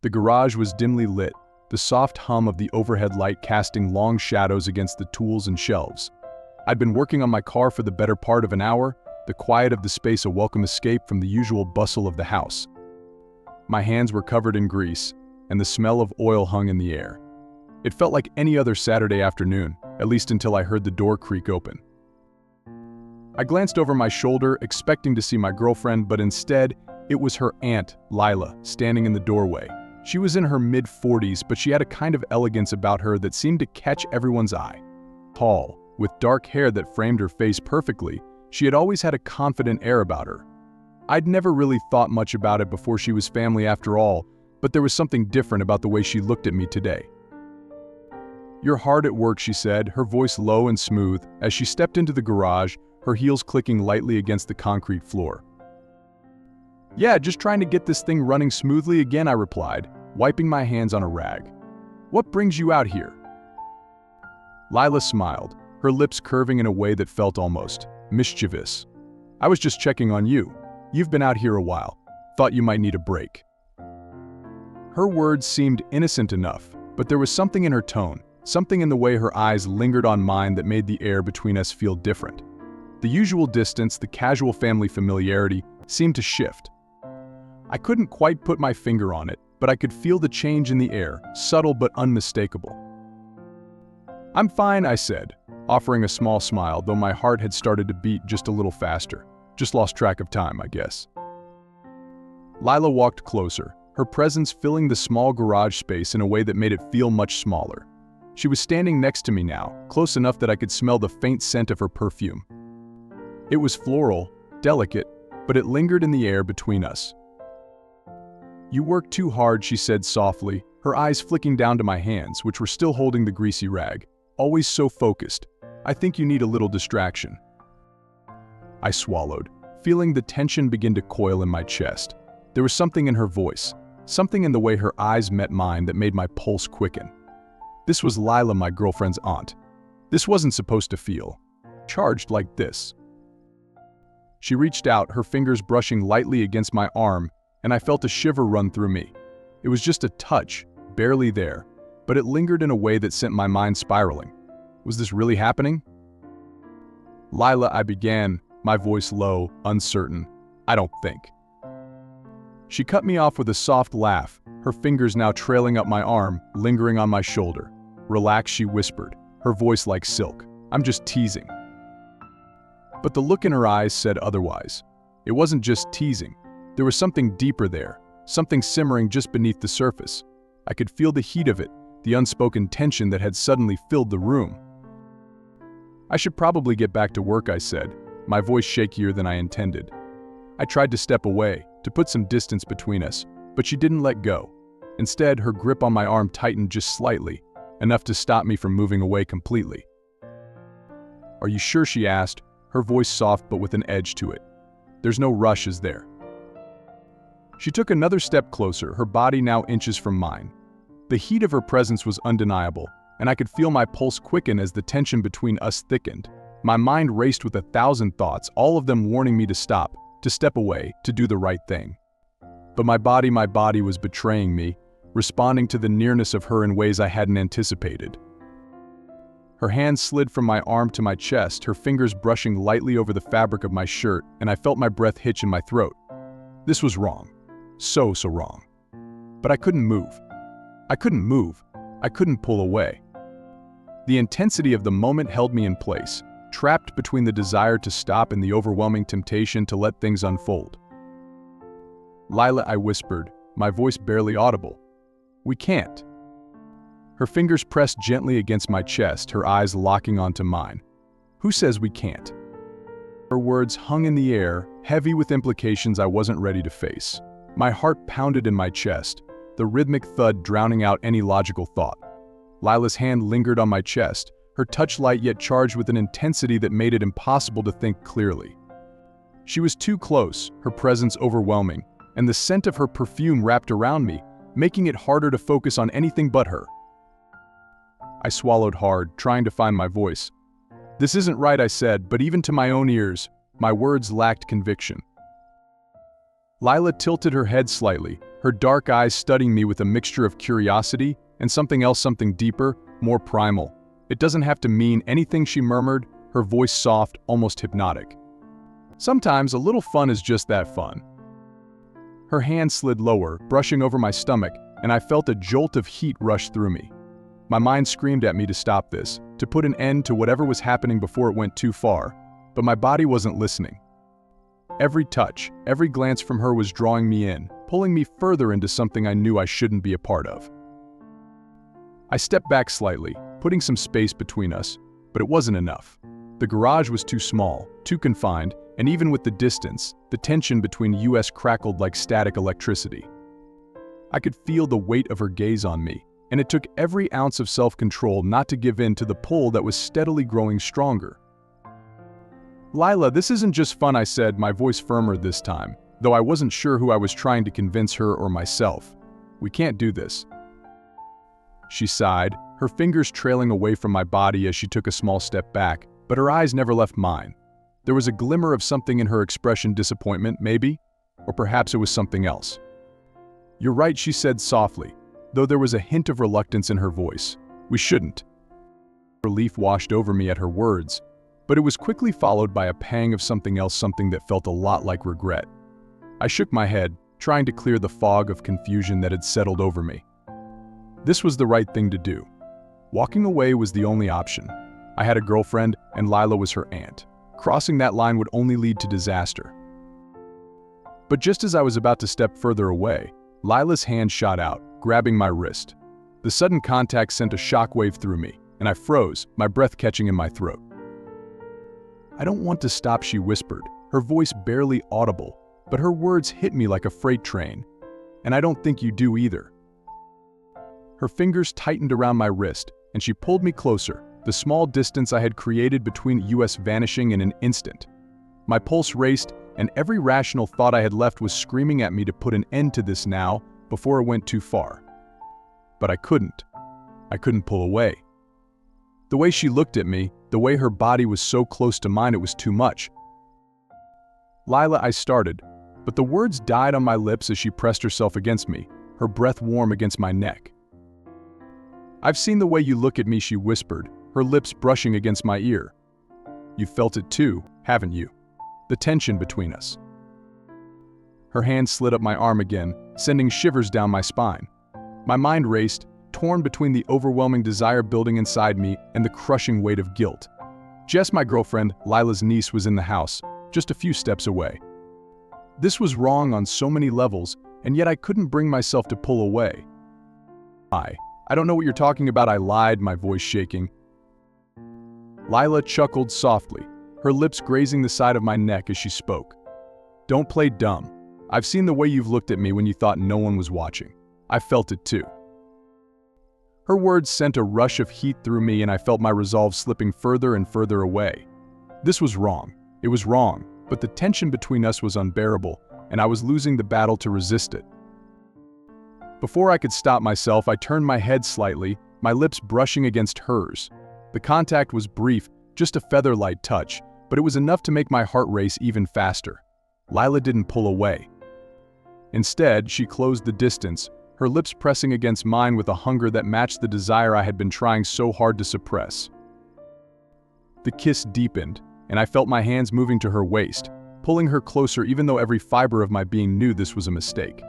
The garage was dimly lit, the soft hum of the overhead light casting long shadows against the tools and shelves. I'd been working on my car for the better part of an hour, the quiet of the space a welcome escape from the usual bustle of the house. My hands were covered in grease, and the smell of oil hung in the air. It felt like any other Saturday afternoon, at least until I heard the door creak open. I glanced over my shoulder, expecting to see my girlfriend, but instead, it was her aunt, Lila, standing in the doorway. She was in her mid-40s, but she had a kind of elegance about her that seemed to catch everyone's eye. Tall, with dark hair that framed her face perfectly, she had always had a confident air about her. I'd never really thought much about it before she was family after all, but there was something different about the way she looked at me today. "You're hard at work," she said, her voice low and smooth, as she stepped into the garage, her heels clicking lightly against the concrete floor. "Yeah, just trying to get this thing running smoothly again," I replied, wiping my hands on a rag. "What brings you out here?" Lila smiled, her lips curving in a way that felt almost mischievous. "I was just checking on you. You've been out here a while. Thought you might need a break." Her words seemed innocent enough, but there was something in her tone, something in the way her eyes lingered on mine that made the air between us feel different. The usual distance, the casual family familiarity, seemed to shift. I couldn't quite put my finger on it, but I could feel the change in the air, subtle but unmistakable. "I'm fine," I said, offering a small smile, though my heart had started to beat just a little faster. Just lost track of time, I guess. Lila walked closer, her presence filling the small garage space in a way that made it feel much smaller. She was standing next to me now, close enough that I could smell the faint scent of her perfume. It was floral, delicate, but it lingered in the air between us. "You work too hard," she said softly, her eyes flicking down to my hands, which were still holding the greasy rag. "Always so focused. I think you need a little distraction." I swallowed, feeling the tension begin to coil in my chest. There was something in her voice, something in the way her eyes met mine that made my pulse quicken. This was Lila, my girlfriend's aunt. This wasn't supposed to feel charged like this. She reached out, her fingers brushing lightly against my arm, and I felt a shiver run through me. It was just a touch, barely there, but it lingered in a way that sent my mind spiraling. Was this really happening? "Lila," I began, my voice low, uncertain. "I don't think." She cut me off with a soft laugh, her fingers now trailing up my arm, lingering on my shoulder. "Relax," she whispered, her voice like silk. "I'm just teasing." But the look in her eyes said otherwise. It wasn't just teasing. There was something deeper there, something simmering just beneath the surface. I could feel the heat of it, the unspoken tension that had suddenly filled the room. "I should probably get back to work," I said, my voice shakier than I intended. I tried to step away, to put some distance between us, but she didn't let go. Instead, her grip on my arm tightened just slightly, enough to stop me from moving away completely. "Are you sure?" she asked, her voice soft but with an edge to it. "There's no rush, is there?" She took another step closer, her body now inches from mine. The heat of her presence was undeniable, and I could feel my pulse quicken as the tension between us thickened. My mind raced with 1,000 thoughts, all of them warning me to stop, to step away, to do the right thing. But my body was betraying me, responding to the nearness of her in ways I hadn't anticipated. Her hand slid from my arm to my chest, her fingers brushing lightly over the fabric of my shirt, and I felt my breath hitch in my throat. This was wrong. So wrong. But I couldn't move. I couldn't pull away. The intensity of the moment held me in place, trapped between the desire to stop and the overwhelming temptation to let things unfold. "Lila," I whispered, my voice barely audible. "We can't." Her fingers pressed gently against my chest, her eyes locking onto mine. "Who says we can't?" Her words hung in the air, heavy with implications I wasn't ready to face. My heart pounded in my chest, the rhythmic thud drowning out any logical thought. Lila's hand lingered on my chest, her touch light yet charged with an intensity that made it impossible to think clearly. She was too close, her presence overwhelming, and the scent of her perfume wrapped around me, making it harder to focus on anything but her. I swallowed hard, trying to find my voice. "This isn't right," I said, but even to my own ears, my words lacked conviction. Lila tilted her head slightly, her dark eyes studying me with a mixture of curiosity and something else, something deeper, more primal. "It doesn't have to mean anything," she murmured, her voice soft, almost hypnotic. "Sometimes a little fun is just that fun." Her hand slid lower, brushing over my stomach, and I felt a jolt of heat rush through me. My mind screamed at me to stop this, to put an end to whatever was happening before it went too far, but my body wasn't listening. Every touch, every glance from her was drawing me in, pulling me further into something I knew I shouldn't be a part of. I stepped back slightly, putting some space between us, but it wasn't enough. The garage was too small, too confined, and even with the distance, the tension between us crackled like static electricity. I could feel the weight of her gaze on me, and it took every ounce of self-control not to give in to the pull that was steadily growing stronger. "Lila, this isn't just fun," I said, my voice firmer this time, though I wasn't sure who I was trying to convince, her or myself. "We can't do this." She sighed, her fingers trailing away from my body as she took a small step back, but her eyes never left mine. There was a glimmer of something in her expression, disappointment, maybe? Or perhaps it was something else. "You're right," she said softly, though there was a hint of reluctance in her voice. "We shouldn't." Relief washed over me at her words, but it was quickly followed by a pang of something else, something that felt a lot like regret. I shook my head, trying to clear the fog of confusion that had settled over me. This was the right thing to do. Walking away was the only option. I had a girlfriend, and Lila was her aunt. Crossing that line would only lead to disaster. But just as I was about to step further away, Lila's hand shot out, grabbing my wrist. The sudden contact sent a shockwave through me, and I froze, my breath catching in my throat. "I don't want to stop," she whispered, her voice barely audible, but her words hit me like a freight train. "And I don't think you do either." Her fingers tightened around my wrist, and she pulled me closer, the small distance I had created between us vanishing in an instant. My pulse raced, and every rational thought I had left was screaming at me to put an end to this now, before it went too far. But I couldn't. I couldn't pull away. The way she looked at me, the way her body was so close to mine, it was too much. "Lila," I started, but the words died on my lips as she pressed herself against me, her breath warm against my neck. "I've seen the way you look at me," she whispered, her lips brushing against my ear. "You felt it too, haven't you? The tension between us." Her hand slid up my arm again, sending shivers down my spine. My mind raced, torn between the overwhelming desire building inside me and the crushing weight of guilt. Jess, my girlfriend, Lila's niece, was in the house, just a few steps away. This was wrong on so many levels, and yet I couldn't bring myself to pull away. I don't know what you're talking about," I lied, my voice shaking. Lila chuckled softly, her lips grazing the side of my neck as she spoke. "Don't play dumb. I've seen the way you've looked at me when you thought no one was watching. I felt it too." Her words sent a rush of heat through me, and I felt my resolve slipping further and further away. This was wrong. It was wrong, but the tension between us was unbearable, and I was losing the battle to resist it. Before I could stop myself, I turned my head slightly, my lips brushing against hers. The contact was brief, just a feather-light touch, but it was enough to make my heart race even faster. Lila didn't pull away. Instead, she closed the distance, her lips pressing against mine with a hunger that matched the desire I had been trying so hard to suppress. The kiss deepened, and I felt my hands moving to her waist, pulling her closer even though every fiber of my being knew this was a mistake.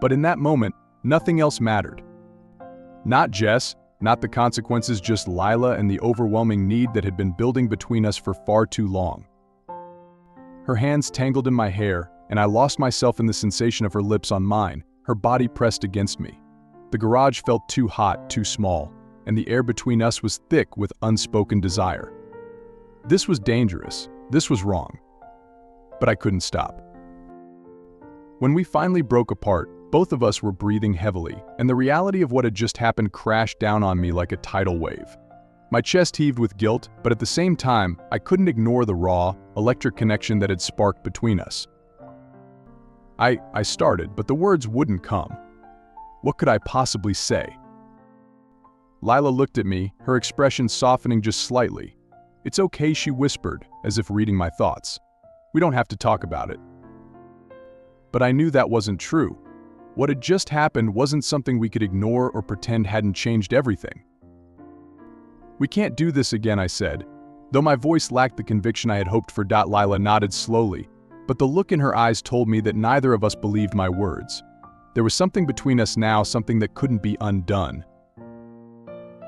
But in that moment, nothing else mattered. Not Jess, not the consequences, just Lila and the overwhelming need that had been building between us for far too long. Her hands tangled in my hair, and I lost myself in the sensation of her lips on mine, her body pressed against me. The garage felt too hot, too small, and the air between us was thick with unspoken desire. This was dangerous. This was wrong. But I couldn't stop. When we finally broke apart, both of us were breathing heavily, and the reality of what had just happened crashed down on me like a tidal wave. My chest heaved with guilt, but at the same time, I couldn't ignore the raw, electric connection that had sparked between us. I started, but the words wouldn't come. What could I possibly say? Lila looked at me, her expression softening just slightly. "It's okay," she whispered, as if reading my thoughts. "We don't have to talk about it." But I knew that wasn't true. What had just happened wasn't something we could ignore or pretend hadn't changed everything. "We can't do this again," I said. Though my voice lacked the conviction I had hoped for. Lila nodded slowly, but the look in her eyes told me that neither of us believed my words. There was something between us now, something that couldn't be undone.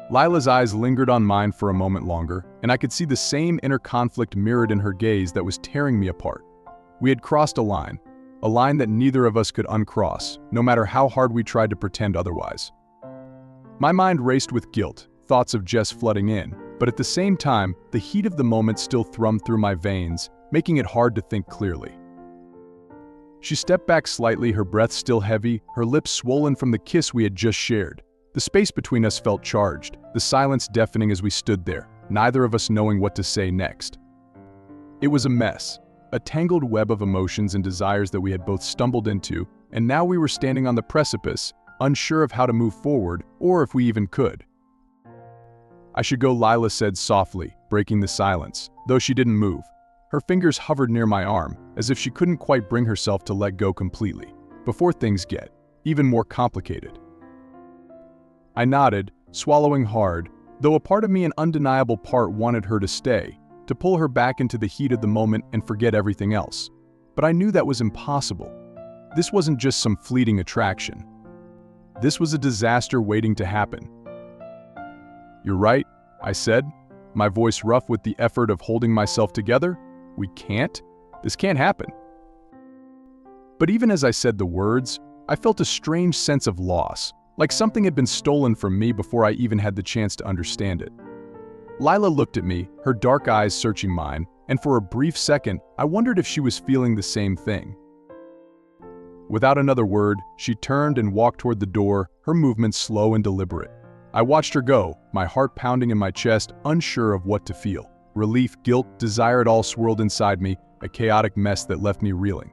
Lila's eyes lingered on mine for a moment longer, and I could see the same inner conflict mirrored in her gaze that was tearing me apart. We had crossed a line that neither of us could uncross, no matter how hard we tried to pretend otherwise. My mind raced with guilt, thoughts of Jess flooding in, but at the same time, the heat of the moment still thrummed through my veins, making it hard to think clearly. She stepped back slightly, her breath still heavy, her lips swollen from the kiss we had just shared. The space between us felt charged, the silence deafening as we stood there, neither of us knowing what to say next. It was a mess, a tangled web of emotions and desires that we had both stumbled into, and now we were standing on the precipice, unsure of how to move forward, or if we even could. "I should go," Lila said softly, breaking the silence, though she didn't move. Her fingers hovered near my arm, as if she couldn't quite bring herself to let go completely, before things get even more complicated. I nodded, swallowing hard, though a part of me, an undeniable part, wanted her to stay, to pull her back into the heat of the moment and forget everything else. But I knew that was impossible. This wasn't just some fleeting attraction. This was a disaster waiting to happen. "You're right," I said, my voice rough with the effort of holding myself together. "We can't. This can't happen." But even as I said the words, I felt a strange sense of loss, like something had been stolen from me before I even had the chance to understand it. Lila looked at me, her dark eyes searching mine, and for a brief second, I wondered if she was feeling the same thing. Without another word, she turned and walked toward the door, her movements slow and deliberate. I watched her go, my heart pounding in my chest, unsure of what to feel. Relief, guilt, desire, it all swirled inside me, a chaotic mess that left me reeling.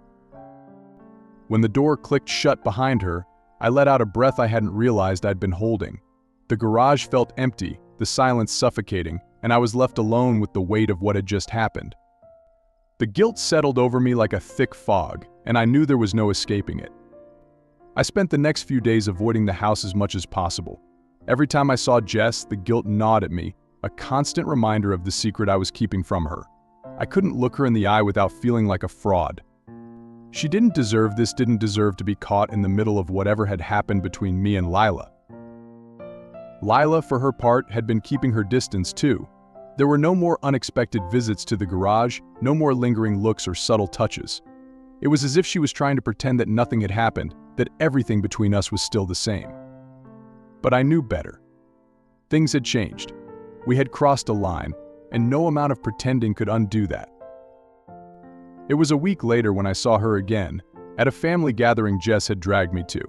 When the door clicked shut behind her, I let out a breath I hadn't realized I'd been holding. The garage felt empty, the silence suffocating, and I was left alone with the weight of what had just happened. The guilt settled over me like a thick fog, and I knew there was no escaping it. I spent the next few days avoiding the house as much as possible. Every time I saw Jess, the guilt gnawed at me, a constant reminder of the secret I was keeping from her. I couldn't look her in the eye without feeling like a fraud. She didn't deserve this, didn't deserve to be caught in the middle of whatever had happened between me and Lila. Lila, for her part, had been keeping her distance too. There were no more unexpected visits to the garage, no more lingering looks or subtle touches. It was as if she was trying to pretend that nothing had happened, that everything between us was still the same. But I knew better. Things had changed. We had crossed a line, and no amount of pretending could undo that. It was a week later when I saw her again, at a family gathering Jess had dragged me to.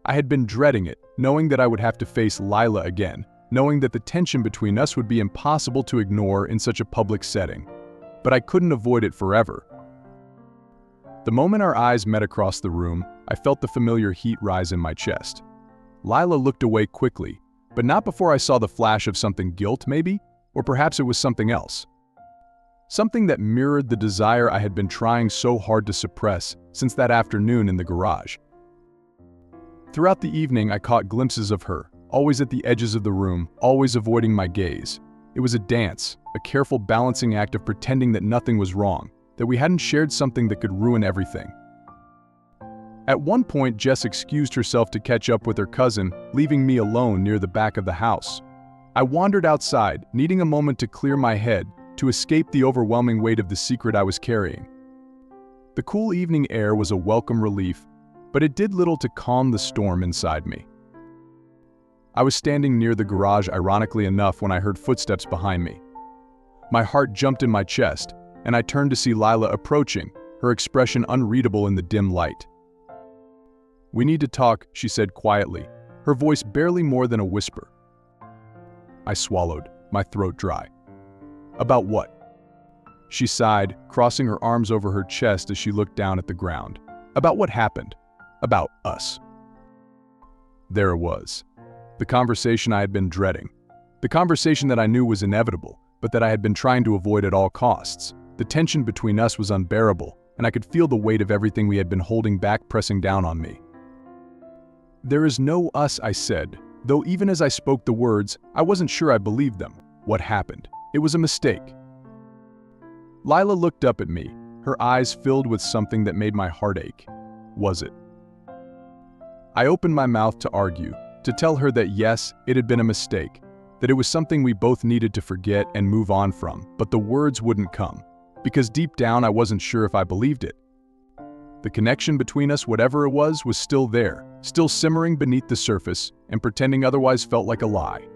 I had been dreading it, knowing that I would have to face Lila again, knowing that the tension between us would be impossible to ignore in such a public setting. But I couldn't avoid it forever. The moment our eyes met across the room, I felt the familiar heat rise in my chest. Lila looked away quickly, but not before I saw the flash of something, guilt maybe? Or perhaps it was something else. Something that mirrored the desire I had been trying so hard to suppress since that afternoon in the garage. Throughout the evening, I caught glimpses of her, always at the edges of the room, always avoiding my gaze. It was a dance, a careful balancing act of pretending that nothing was wrong, that we hadn't shared something that could ruin everything. At one point, Jess excused herself to catch up with her cousin, leaving me alone near the back of the house. I wandered outside, needing a moment to clear my head, to escape the overwhelming weight of the secret I was carrying. The cool evening air was a welcome relief, but it did little to calm the storm inside me. I was standing near the garage, ironically enough, when I heard footsteps behind me. My heart jumped in my chest, and I turned to see Lila approaching, her expression unreadable in the dim light. "We need to talk," she said quietly, her voice barely more than a whisper. I swallowed, my throat dry. "About what?" She sighed, crossing her arms over her chest as she looked down at the ground. "About what happened. About us." There it was. The conversation I had been dreading. The conversation that I knew was inevitable, but that I had been trying to avoid at all costs. The tension between us was unbearable, and I could feel the weight of everything we had been holding back pressing down on me. "There is no us," I said, though even as I spoke the words, I wasn't sure I believed them. What happened? It was a mistake. Lila looked up at me, her eyes filled with something that made my heart ache. Was it? I opened my mouth to argue, to tell her that yes, it had been a mistake, that it was something we both needed to forget and move on from, but the words wouldn't come, because deep down I wasn't sure if I believed it. The connection between us, whatever it was still there, still simmering beneath the surface, and pretending otherwise felt like a lie.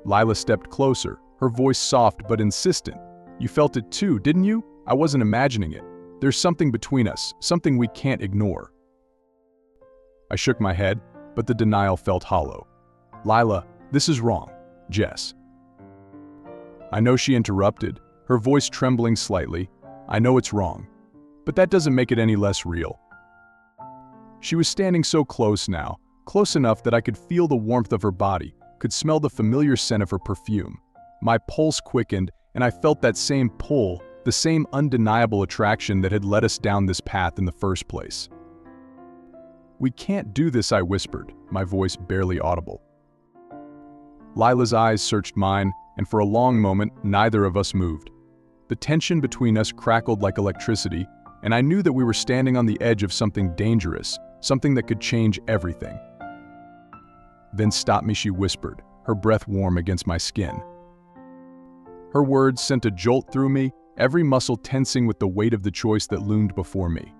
Lila stepped closer, her voice soft but insistent. "You felt it too, didn't you? I wasn't imagining it. There's something between us, something we can't ignore." I shook my head, but the denial felt hollow. "Lila, this is wrong, Jess." I know she interrupted, her voice trembling slightly. "I know it's wrong, but that doesn't make it any less real." She was standing so close now, close enough that I could feel the warmth of her body, could smell the familiar scent of her perfume. My pulse quickened, and I felt that same pull, the same undeniable attraction that had led us down this path in the first place. "We can't do this," I whispered, my voice barely audible. Lila's eyes searched mine, and for a long moment, neither of us moved. The tension between us crackled like electricity, and I knew that we were standing on the edge of something dangerous, something that could change everything. "Then stop me," she whispered, her breath warm against my skin. Her words sent a jolt through me, every muscle tensing with the weight of the choice that loomed before me.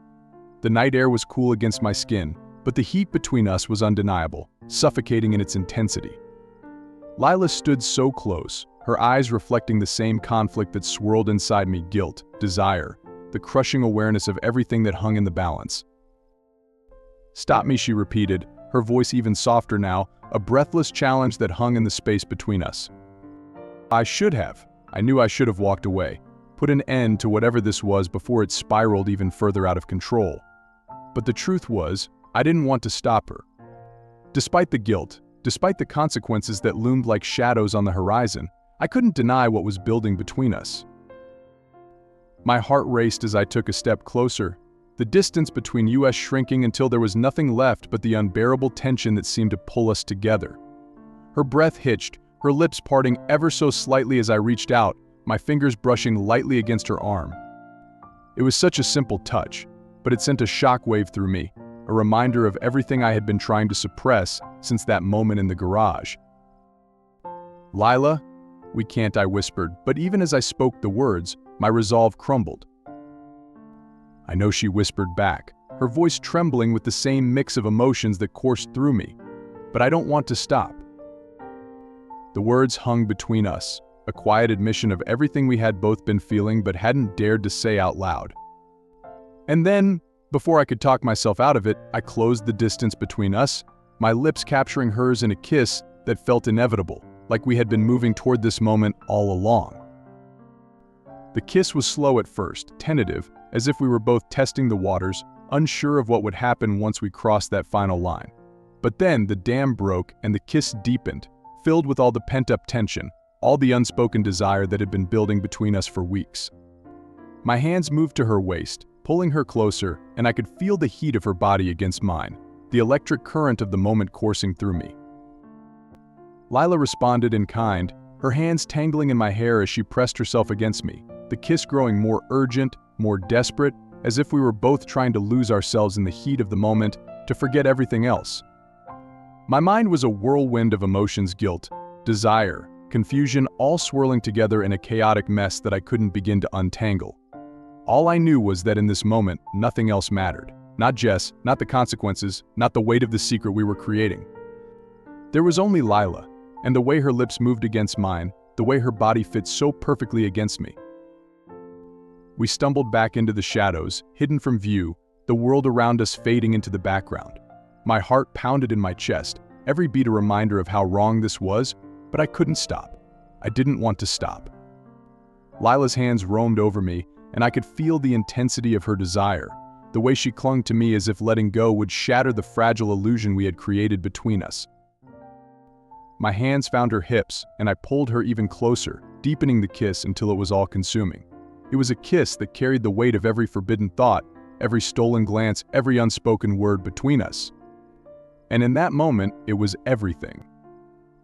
The night air was cool against my skin, but the heat between us was undeniable, suffocating in its intensity. Lila stood so close, her eyes reflecting the same conflict that swirled inside me: guilt, desire, the crushing awareness of everything that hung in the balance. "Stop me," she repeated, her voice even softer now, a breathless challenge that hung in the space between us. I knew I should have walked away, put an end to whatever this was before it spiraled even further out of control. But the truth was, I didn't want to stop her. Despite the guilt, despite the consequences that loomed like shadows on the horizon, I couldn't deny what was building between us. My heart raced as I took a step closer, the distance between us shrinking until there was nothing left but the unbearable tension that seemed to pull us together. Her breath hitched, her lips parting ever so slightly as I reached out, my fingers brushing lightly against her arm. It was such a simple touch, but it sent a shockwave through me, a reminder of everything I had been trying to suppress since that moment in the garage. "Lila, we can't," I whispered, but even as I spoke the words, my resolve crumbled. "I know," she whispered back, her voice trembling with the same mix of emotions that coursed through me, "but I don't want to stop." The words hung between us, a quiet admission of everything we had both been feeling but hadn't dared to say out loud. And then, before I could talk myself out of it, I closed the distance between us, my lips capturing hers in a kiss that felt inevitable, like we had been moving toward this moment all along. The kiss was slow at first, tentative, as if we were both testing the waters, unsure of what would happen once we crossed that final line. But then the dam broke and the kiss deepened, filled with all the pent-up tension, all the unspoken desire that had been building between us for weeks. My hands moved to her waist, pulling her closer, and I could feel the heat of her body against mine, the electric current of the moment coursing through me. Lila responded in kind, her hands tangling in my hair as she pressed herself against me, the kiss growing more urgent, more desperate, as if we were both trying to lose ourselves in the heat of the moment, to forget everything else. My mind was a whirlwind of emotions: guilt, desire, confusion, all swirling together in a chaotic mess that I couldn't begin to untangle. All I knew was that in this moment, nothing else mattered. Not Jess, not the consequences, not the weight of the secret we were creating. There was only Lila, and the way her lips moved against mine, the way her body fit so perfectly against me. We stumbled back into the shadows, hidden from view, the world around us fading into the background. My heart pounded in my chest, every beat a reminder of how wrong this was, but I couldn't stop. I didn't want to stop. Lila's hands roamed over me, and I could feel the intensity of her desire, the way she clung to me as if letting go would shatter the fragile illusion we had created between us. My hands found her hips, and I pulled her even closer, deepening the kiss until it was all-consuming. It was a kiss that carried the weight of every forbidden thought, every stolen glance, every unspoken word between us. And in that moment, it was everything.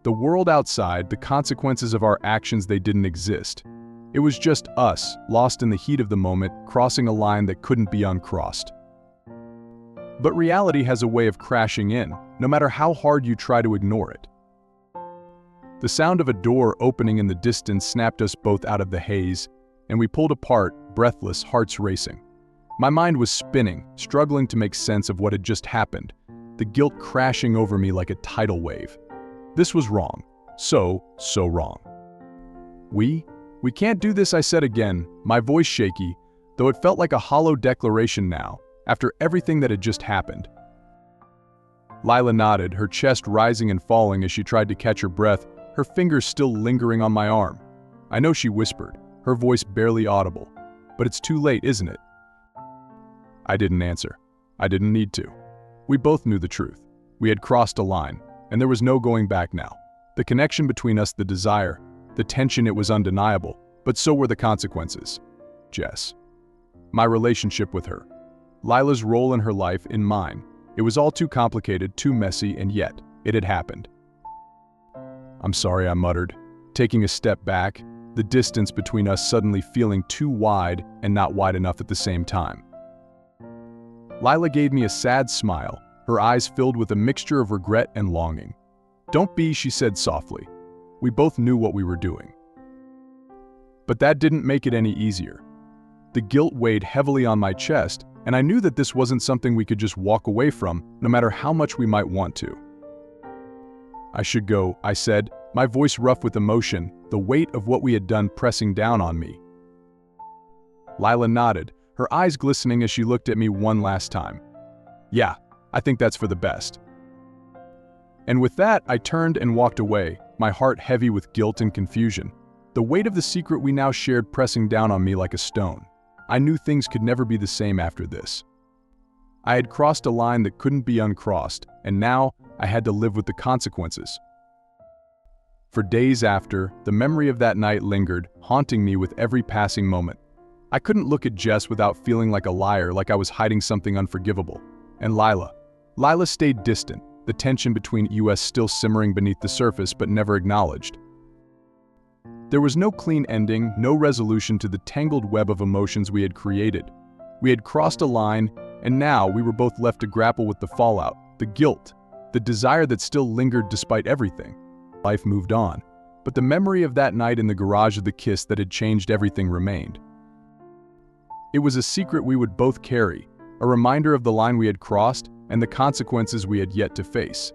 The world outside, the consequences of our actions, they didn't exist. It was just us, lost in the heat of the moment, crossing a line that couldn't be uncrossed. But reality has a way of crashing in, no matter how hard you try to ignore it. The sound of a door opening in the distance snapped us both out of the haze, and we pulled apart, breathless, hearts racing. My mind was spinning, struggling to make sense of what had just happened, the guilt crashing over me like a tidal wave. This was wrong. So wrong. We can't do this, I said again, my voice shaky, though it felt like a hollow declaration now, after everything that had just happened. Lila nodded, her chest rising and falling as she tried to catch her breath, her fingers still lingering on my arm. I know she whispered, her voice barely audible. But it's too late, isn't it? I didn't answer. I didn't need to. We both knew the truth. We had crossed a line, and there was no going back now. The connection between us, the desire, the tension, it was undeniable, but so were the consequences. Jess. My relationship with her. Lila's role in her life, in mine. It was all too complicated, too messy, and yet, it had happened. I'm sorry, I muttered, taking a step back, the distance between us suddenly feeling too wide and not wide enough at the same time. Lila gave me a sad smile, her eyes filled with a mixture of regret and longing. Don't be, she said softly. We both knew what we were doing. But that didn't make it any easier. The guilt weighed heavily on my chest, and I knew that this wasn't something we could just walk away from, no matter how much we might want to. I should go, I said, my voice rough with emotion, the weight of what we had done pressing down on me. Lila nodded, her eyes glistening as she looked at me one last time. Yeah, I think that's for the best. And with that, I turned and walked away, my heart heavy with guilt and confusion, the weight of the secret we now shared pressing down on me like a stone. I knew things could never be the same after this. I had crossed a line that couldn't be uncrossed, and now I had to live with the consequences. For days after, the memory of that night lingered, haunting me with every passing moment. I couldn't look at Jess without feeling like a liar, like I was hiding something unforgivable. And Lila stayed distant, the tension between us still simmering beneath the surface but never acknowledged. There was no clean ending, no resolution to the tangled web of emotions we had created. We had crossed a line, and now we were both left to grapple with the fallout, the guilt, the desire that still lingered despite everything. Life moved on, but the memory of that night in the garage of the kiss that had changed everything remained. It was a secret we would both carry, a reminder of the line we had crossed and the consequences we had yet to face.